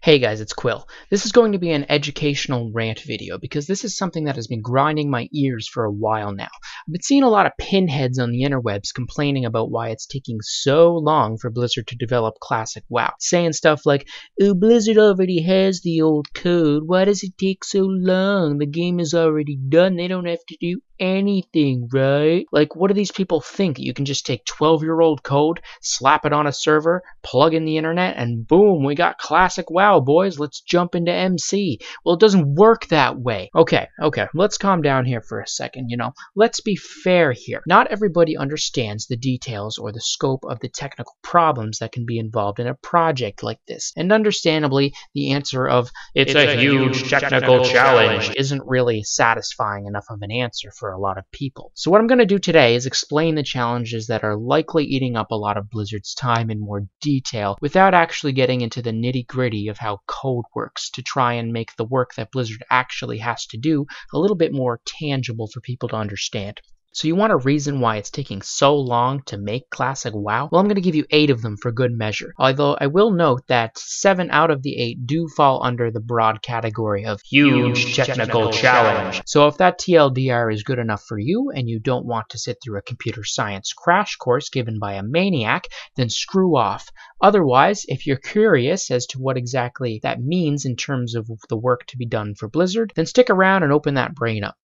Hey guys, it's Quill. This is going to be an educational rant video because this is something that has been grinding my ears for a while now. I've been seeing a lot of pinheads on the interwebs complaining about why it's taking so long for Blizzard to develop classic WoW. Saying stuff like, "Oh, Blizzard already has the old code. Why does it take so long? The game is already done. They don't have to do anything, right?" Like, what do these people think? You can just take 12-year-old code, slap it on a server, plug in the internet, and boom, we got classic WoW, boys. Let's jump into MC. Well, it doesn't work that way. Okay, let's calm down here for a second, Let's be fair here. Not everybody understands the details or the scope of the technical problems that can be involved in a project like this. And understandably, the answer of, "It's a huge technical challenge," isn't really satisfying enough of an answer for a lot of people. So what I'm going to do today is explain the challenges that are likely eating up a lot of Blizzard's time in more detail without actually getting into the nitty-gritty of how code works to try and make the work that Blizzard actually has to do a little bit more tangible for people to understand. So you want a reason why it's taking so long to make classic WoW? Well, I'm going to give you 8 of them for good measure. Although I will note that 7 out of the 8 do fall under the broad category of huge technical challenge. So if that TLDR is good enough for you and you don't want to sit through a computer science crash course given by a maniac, then screw off. Otherwise, if you're curious as to what exactly that means in terms of the work to be done for Blizzard, then stick around and open that brain up.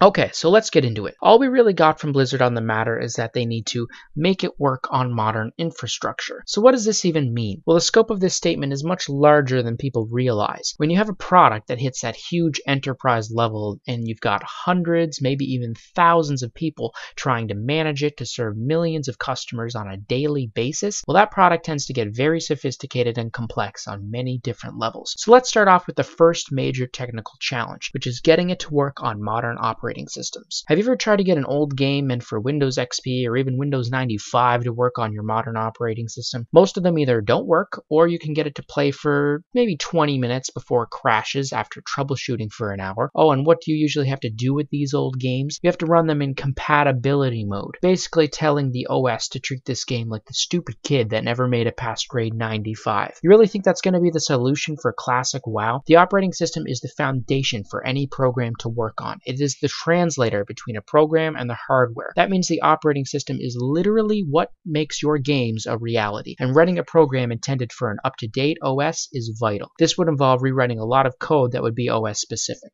Okay, so let's get into it. All we really got from Blizzard on the matter is that they need to make it work on modern infrastructure. So what does this even mean? Well, the scope of this statement is much larger than people realize. When you have a product that hits that huge enterprise level and you've got hundreds, maybe even thousands of people trying to manage it to serve millions of customers on a daily basis, well, that product tends to get very sophisticated and complex on many different levels. So let's start off with the first major technical challenge, which is getting it to work on modern operating systems. Have you ever tried to get an old game meant for Windows XP or even Windows 95 to work on your modern operating system? Most of them either don't work, or you can get it to play for maybe 20 minutes before it crashes after troubleshooting for an hour. Oh, and what do you usually have to do with these old games? You have to run them in compatibility mode, basically telling the OS to treat this game like the stupid kid that never made it past grade 95. You really think that's going to be the solution for classic WoW? The operating system is the foundation for any program to work on. It is the translator between a program and the hardware. That means the operating system is literally what makes your games a reality, and running a program intended for an up-to-date OS is vital. This would involve rewriting a lot of code that would be OS specific.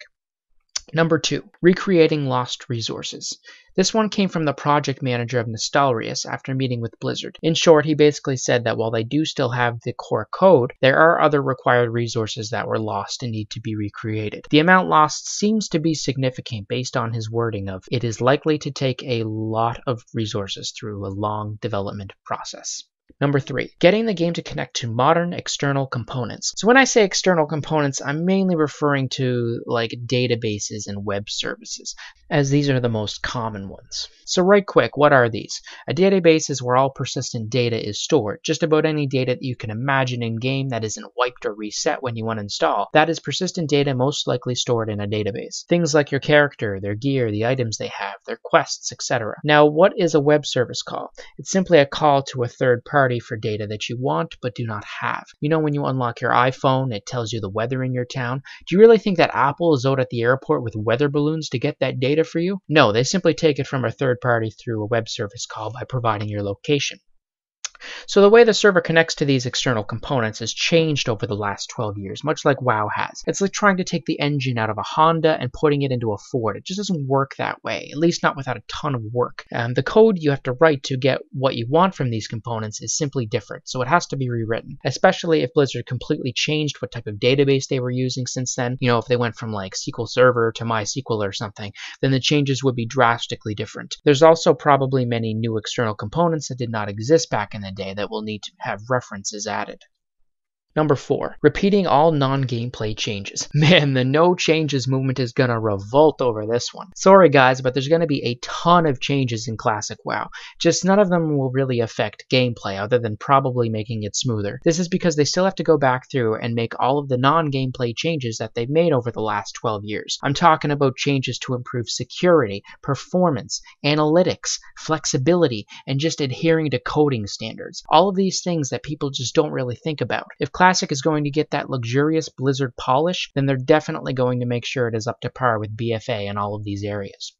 Number 2, recreating lost resources. This one came from the project manager of Nostalrius after meeting with Blizzard. In short, he basically said that while they do still have the core code, there are other required resources that were lost and need to be recreated. The amount lost seems to be significant based on his wording of, "It is likely to take a lot of resources through a long development process." Number 3, getting the game to connect to modern external components. So when I say external components, I'm mainly referring to like databases and web services, as these are the most common ones. So right quick, what are these? A database is where all persistent data is stored. Just about any data that you can imagine in game that isn't wiped or reset when you uninstall. That is persistent data most likely stored in a database. Things like your character, their gear, the items they have, their quests, etc. Now, what is a web service call? It's simply a call to a third party for data that you want but do not have. You know, when you unlock your iPhone, it tells you the weather in your town. Do you really think that Apple is out at the airport with weather balloons to get that data for you? No, they simply take it from a third party through a web service call by providing your location. So the way the server connects to these external components has changed over the last 12 years, much like WoW has. It's like trying to take the engine out of a Honda and putting it into a Ford. It just doesn't work that way, at least not without a ton of work. The code you have to write to get what you want from these components is simply different, so it has to be rewritten, especially if Blizzard completely changed what type of database they were using since then. You know, if they went from like SQL Server to MySQL or something, then the changes would be drastically different. There's also probably many new external components that did not exist back in the day that will need to have references added. Number 4, repeating all non-gameplay changes. Man, the no changes movement is gonna revolt over this one. Sorry guys, but there's gonna be a ton of changes in classic WoW. Just none of them will really affect gameplay other than probably making it smoother. This is because they still have to go back through and make all of the non-gameplay changes that they've made over the last 12 years. I'm talking about changes to improve security, performance, analytics, flexibility, and just adhering to coding standards. All of these things that people just don't really think about. If Classic is going to get that luxurious Blizzard polish, then they're definitely going to make sure it is up to par with BFA in all of these areas.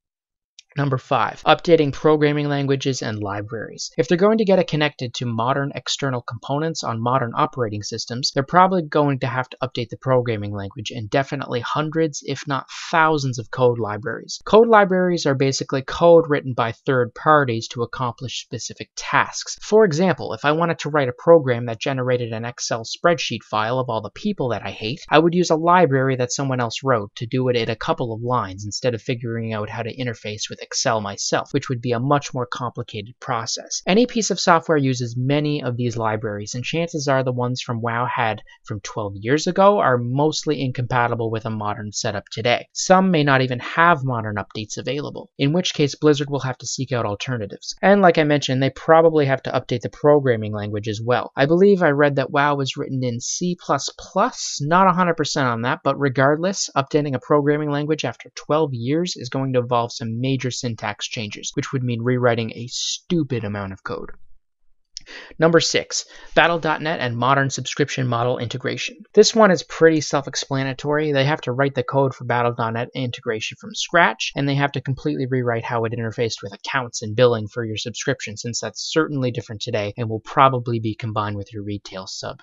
Number 5, updating programming languages and libraries. If they're going to get it connected to modern external components on modern operating systems, they're probably going to have to update the programming language and definitely hundreds, if not thousands of code libraries. Code libraries are basically code written by third parties to accomplish specific tasks. For example, if I wanted to write a program that generated an Excel spreadsheet file of all the people that I hate, I would use a library that someone else wrote to do it in a couple of lines instead of figuring out how to interface with Excel myself, which would be a much more complicated process. Any piece of software uses many of these libraries, and chances are the ones from WoW had from 12 years ago are mostly incompatible with a modern setup today. Some may not even have modern updates available, in which case Blizzard will have to seek out alternatives. And like I mentioned, they probably have to update the programming language as well. I believe I read that WoW was written in C++, not 100% on that, but regardless, updating a programming language after 12 years is going to involve some major syntax changes, which would mean rewriting a stupid amount of code. Number 6, Battle.net and modern subscription model integration. This one is pretty self-explanatory. They have to write the code for Battle.net integration from scratch, and they have to completely rewrite how it interfaced with accounts and billing for your subscription, since that's certainly different today and will probably be combined with your retail sub.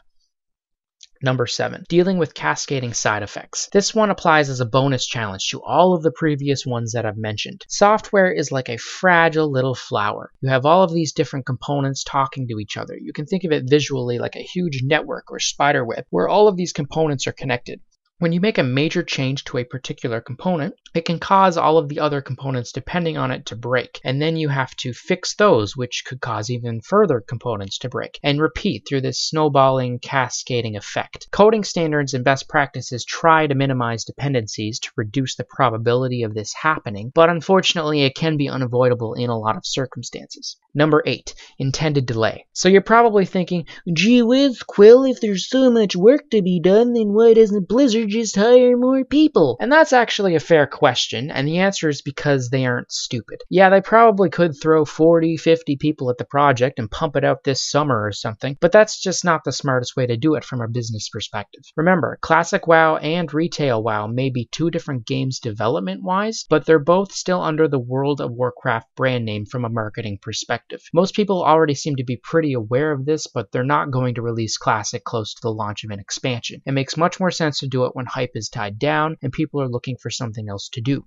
Number 7, dealing with cascading side effects. This one applies as a bonus challenge to all of the previous ones that I've mentioned. Software is like a fragile little flower. You have all of these different components talking to each other. You can think of it visually like a huge network or spider web where all of these components are connected. When you make a major change to a particular component, it can cause all of the other components depending on it to break, and then you have to fix those, which could cause even further components to break, and repeat through this snowballing, cascading effect. Coding standards and best practices try to minimize dependencies to reduce the probability of this happening, but unfortunately it can be unavoidable in a lot of circumstances. Number 8, intended delay. So you're probably thinking, gee whiz, Quill, if there's so much work to be done, then why doesn't Blizzard just hire more people? And that's actually a fair question, and the answer is because they aren't stupid. Yeah, they probably could throw 40, 50 people at the project and pump it out this summer or something, but that's just not the smartest way to do it from a business perspective. Remember, Classic WoW and Retail WoW may be two different games development-wise, but they're both still under the World of Warcraft brand name from a marketing perspective. Most people already seem to be pretty aware of this, but they're not going to release Classic close to the launch of an expansion. It makes much more sense to do it when hype is tied down and people are looking for something else to do.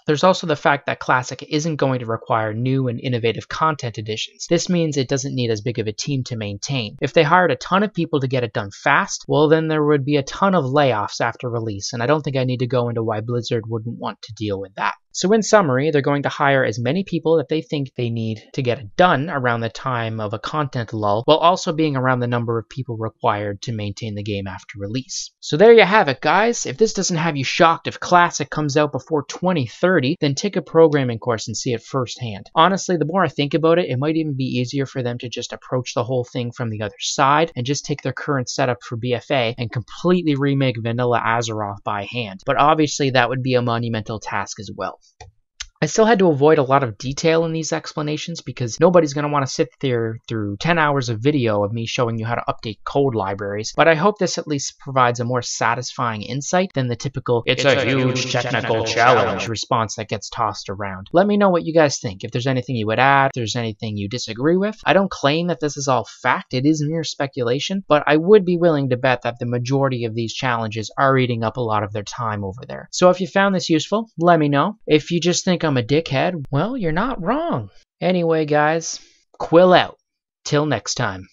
There's also the fact that Classic isn't going to require new and innovative content additions. This means it doesn't need as big of a team to maintain. If they hired a ton of people to get it done fast, well then there would be a ton of layoffs after release, and I don't think I need to go into why Blizzard wouldn't want to deal with that. So in summary, they're going to hire as many people that they think they need to get it done around the time of a content lull, while also being around the number of people required to maintain the game after release. So there you have it, guys. If this doesn't have you shocked if Classic comes out before 2030, then take a programming course and see it firsthand. Honestly, the more I think about it, it might even be easier for them to just approach the whole thing from the other side and just take their current setup for BFA and completely remake Vanilla Azeroth by hand. But obviously that would be a monumental task as well. I still had to avoid a lot of detail in these explanations because nobody's going to want to sit there through 10 hours of video of me showing you how to update code libraries, but I hope this at least provides a more satisfying insight than the typical "it's a huge technical challenge" response that gets tossed around. Let me know what you guys think. If there's anything you would add, if there's anything you disagree with. I don't claim that this is all fact, it is mere speculation, but I would be willing to bet that the majority of these challenges are eating up a lot of their time over there. So if you found this useful, let me know. If you just think I'm a dickhead, well, you're not wrong. Anyway, guys, Quill out. Till next time.